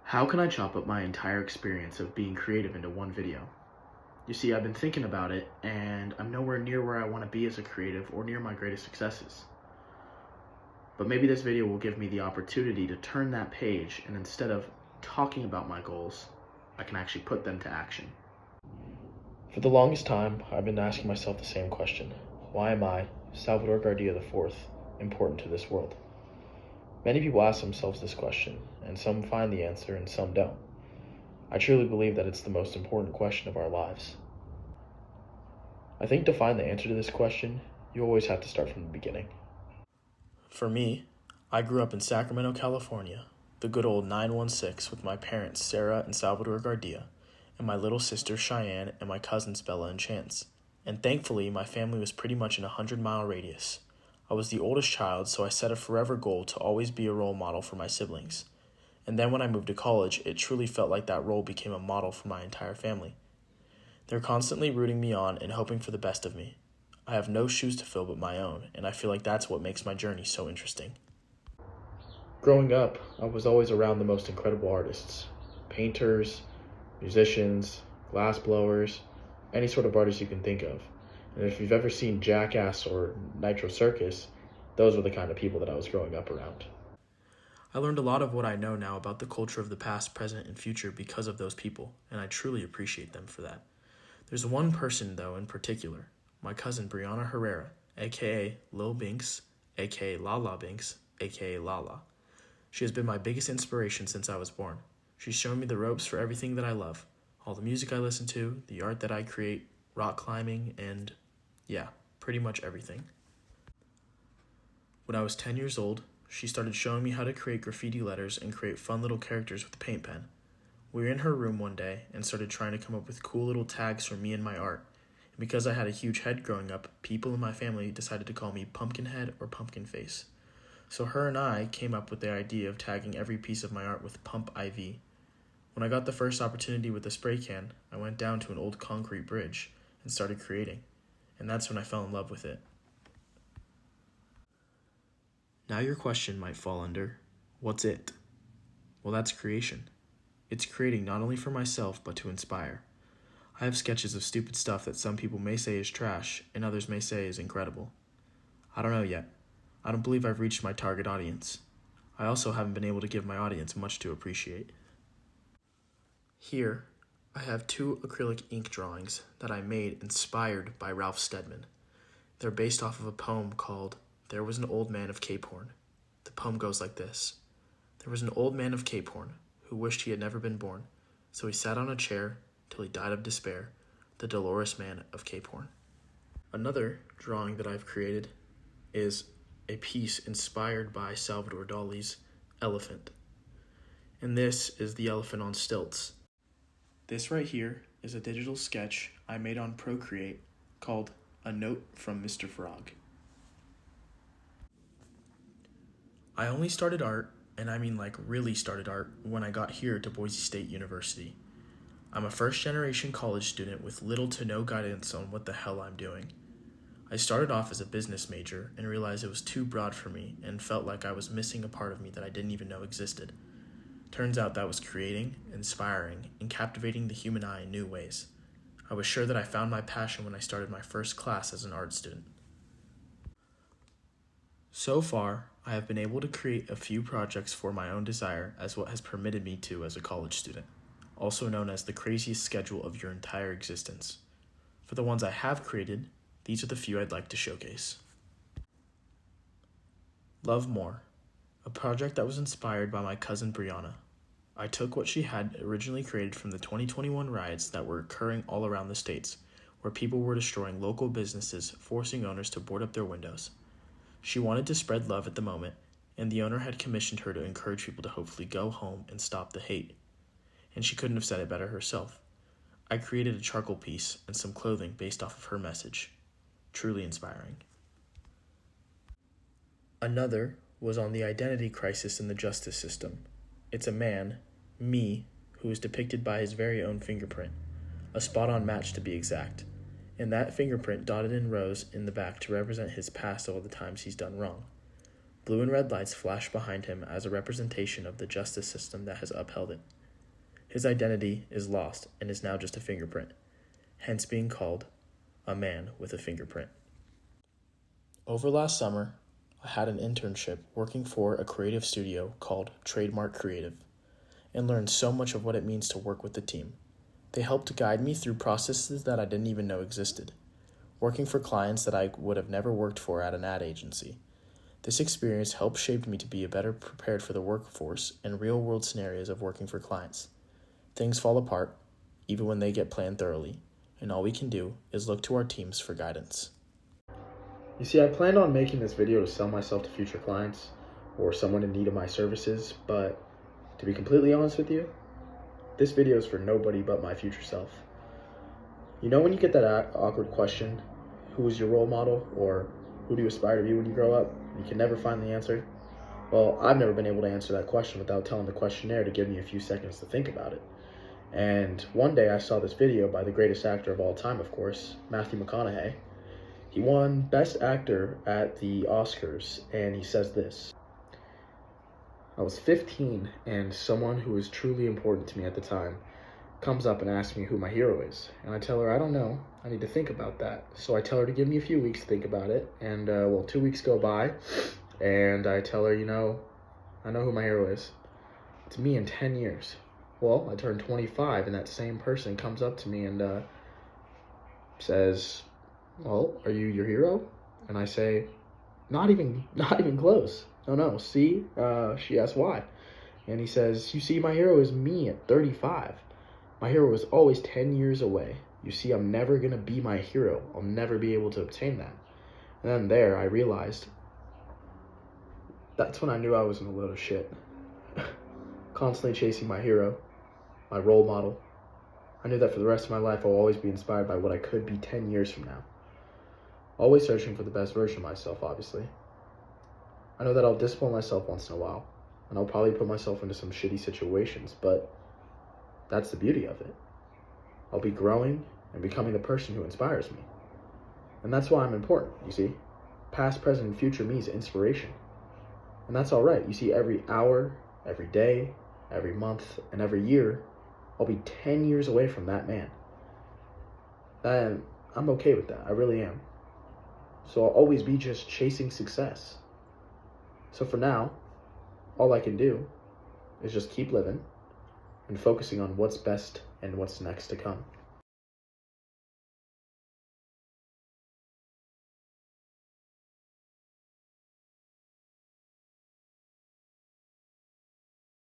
How can I chop up my entire experience of being creative into one video? You see, I've been thinking about it, and I'm nowhere near where I want to be as a creative or near my greatest successes. But maybe this video will give me the opportunity to turn that page, and instead of talking about my goals, I can actually put them to action. For the longest time, I've been asking myself the same question. Why am I, Salvador Gardea IV, important to this world? Many people ask themselves this question, and some find the answer and some don't. I truly believe that it's the most important question of our lives. I think to find the answer to this question, you always have to start from the beginning. For me, I grew up in Sacramento, California, the good old 916 with my parents Sarah and Salvador Gardea, and my little sisters Cheyenne and my cousins Bella and Chance. And thankfully, my family was pretty much in a 100-mile radius. I was the oldest child, so I set a forever goal to always be a role model for my siblings. And then when I moved to college, it truly felt like that role became a model for my entire family. They're constantly rooting me on and hoping for the best of me. I have no shoes to fill but my own, and I feel like that's what makes my journey so interesting. Growing up, I was always around the most incredible artists. Painters, musicians, glass blowers, any sort of artist you can think of. And if you've ever seen Jackass or Nitro Circus, those were the kind of people that I was growing up around. I learned a lot of what I know now about the culture of the past, present, and future because of those people, and I truly appreciate them for that. There's one person, though, in particular, my cousin Brianna Herrera, aka Lil Binks, aka Lala Binks, aka Lala. She has been my biggest inspiration since I was born. She's shown me the ropes for everything that I love, all the music I listen to, the art that I create, rock climbing, and yeah, pretty much everything. When I was 10 years old, she started showing me how to create graffiti letters and create fun little characters with a paint pen. We were in her room one day and started trying to come up with cool little tags for me and my art. And because I had a huge head growing up, people in my family decided to call me Pumpkinhead or Pumpkin Face. So her and I came up with the idea of tagging every piece of my art with Pump IV. When I got the first opportunity with a spray can, I went down to an old concrete bridge and started creating. And that's when I fell in love with it. Now your question might fall under, what's it? Well, that's creation. It's creating not only for myself, but to inspire. I have sketches of stupid stuff that some people may say is trash, and others may say is incredible. I don't know yet. I don't believe I've reached my target audience. I also haven't been able to give my audience much to appreciate. Here, I have 2 acrylic ink drawings that I made inspired by Ralph Steadman. They're based off of a poem called There Was an Old Man of Cape Horn. The poem goes like this. There was an old man of Cape Horn who wished he had never been born, so he sat on a chair till he died of despair, the dolorous man of Cape Horn. Another drawing that I've created is a piece inspired by Salvador Dali's Elephant. And this is the elephant on stilts. This right here is a digital sketch I made on Procreate called A Note from Mr. Frog. I only started art, and I mean like really started art, when I got here to Boise State University. I'm a first-generation college student with little to no guidance on what the hell I'm doing. I started off as a business major and realized it was too broad for me and felt like I was missing a part of me that I didn't even know existed. Turns out that was creating, inspiring, and captivating the human eye in new ways. I was sure that I found my passion when I started my first class as an art student. So far, I have been able to create a few projects for my own desire as what has permitted me to as a college student, also known as the craziest schedule of your entire existence. For the ones I have created, these are the few I'd like to showcase. Love More, a project that was inspired by my cousin Brianna. I took what she had originally created from the 2021 riots that were occurring all around the states, where people were destroying local businesses, forcing owners to board up their windows. She wanted to spread love at the moment, and the owner had commissioned her to encourage people to hopefully go home and stop the hate. And she couldn't have said it better herself. I created a charcoal piece and some clothing based off of her message. Truly inspiring. Another was on the identity crisis in the justice system. It's a man, me, who is depicted by his very own fingerprint, a spot-on match to be exact, and that fingerprint dotted in rows in the back to represent his past of all the times he's done wrong. Blue and red lights flash behind him as a representation of the justice system that has upheld it. His identity is lost and is now just a fingerprint, hence being called a man with a fingerprint. Over last summer, I had an internship working for a creative studio called Trademark Creative and learned so much of what it means to work with the team. They helped guide me through processes that I didn't even know existed, working for clients that I would have never worked for at an ad agency. This experience helped shape me to be better prepared for the workforce and real-world scenarios of working for clients. Things fall apart, even when they get planned thoroughly, and all we can do is look to our teams for guidance. You see, I planned on making this video to sell myself to future clients or someone in need of my services, but to be completely honest with you, this video is for nobody but my future self. You know when you get that awkward question, who is your role model, or who do you aspire to be when you grow up? You can never find the answer. Well, I've never been able to answer that question without telling the questionnaire to give me a few seconds to think about it. And one day I saw this video by the greatest actor of all time, of course, Matthew McConaughey. He won Best Actor at the Oscars, and he says this: I was 15, and someone who was truly important to me at the time comes up and asks me who my hero is. And I tell her, I don't know. I need to think about that. So I tell her to give me a few weeks to think about it. And, 2 weeks go by, and I tell her, I know who my hero is. It's me in 10 years. Well, I turn 25, and that same person comes up to me and says, well, are you your hero? And I say, not even close. No, see? She asks why. And he says, you see, my hero is me at 35. My hero was always 10 years away. You see, I'm never going to be my hero. I'll never be able to obtain that. And then there, I realized, that's when I knew I was in a load of shit. Constantly chasing my hero, my role model. I knew that for the rest of my life, I'll always be inspired by what I could be 10 years from now. Always searching for the best version of myself, obviously. I know that I'll discipline myself once in a while, and I'll probably put myself into some shitty situations, but that's the beauty of it. I'll be growing and becoming the person who inspires me. And that's why I'm important, you see. Past, present, and future me is inspiration. And that's all right. You see, every hour, every day, every month, and every year, I'll be 10 years away from that man. And I'm okay with that. I really am. So I'll always be just chasing success. So for now, all I can do is just keep living and focusing on what's best and what's next to come.